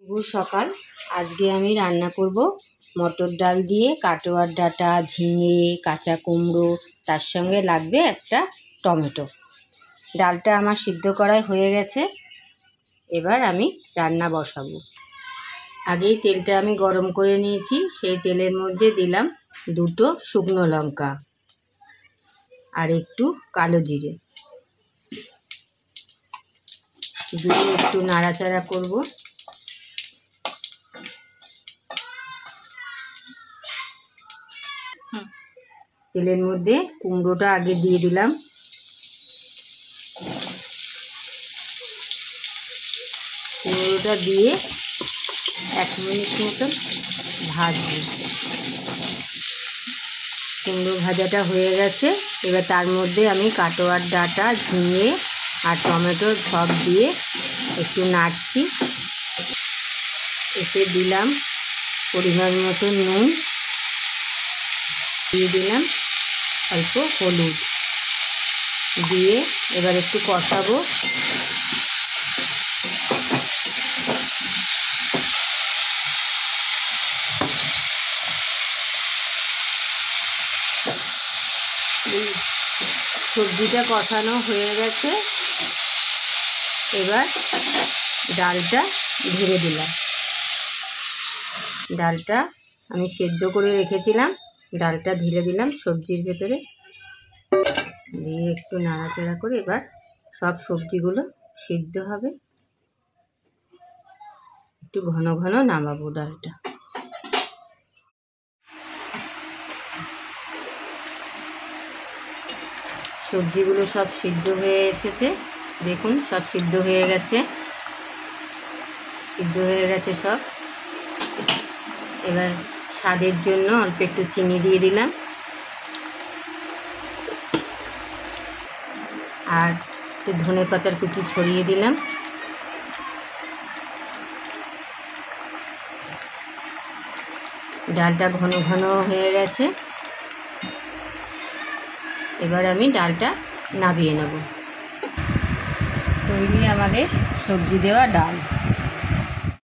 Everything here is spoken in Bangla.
শুভ সকাল। আজকে আমি রান্না করব মটর ডাল দিয়ে কাটোয়ার ডাঁটা, ঝিঙে, কাঁচা কুমড়ো, তার সঙ্গে লাগবে একটা টমেটো। ডালটা আমার সিদ্ধ করাই হয়ে গেছে, এবার আমি রান্না বসাবো। আগেই তেলটা আমি গরম করে নিয়েছি, সেই তেলের মধ্যে দিলাম 2টো শুকনো লঙ্কা আর একটু কালো জিরে দিয়ে একটু নাড়াচাড়া করব। তেলের মধ্যে কুমড়োটা আগে দিয়ে দিলাম, কুমড়োটা দিয়ে 1 মিনিট মতন ভাজবো। কুমড়ো ভাজাটা হয়ে গেছে, এবার তার মধ্যে আমি কাটোয়ার ডাঁটা, ঝিঙে আর টমেটো সব দিয়ে একটু নাড়ছি। এতে দিলাম পরিমাণ মতো নুন, দিয়ে দিলাম অল্প হলুদ, দিয়ে এবার একটু কষাবো। সবজিটা কষানো হয়ে গেছে, এবার ডালটা ঢেলে দিলাম। ডালটা আমি সেদ্ধ করে রেখেছিলাম, ডালটা ঢেলে দিলাম সবজির ভেতরে, দিয়ে একটু নাড়াচাড়া করে এবার সব সবজিগুলো সিদ্ধ হবে। একটু ঘন ঘন নামাবো ডালটা। সবজিগুলো সব সিদ্ধ হয়ে এসেছে, দেখুন সব সিদ্ধ হয়ে গেছে, সব। এবার স্বাদের জন্য অল্প একটু চিনি দিয়ে দিলাম আর একটু ধনেপাতার কুচি ছড়িয়ে দিলাম। ডালটা ঘন ঘন হয়ে গেছে, এবার আমি ডালটা নামিয়ে নেব। তৈরি আমাদের সবজি দেওয়া ডাল।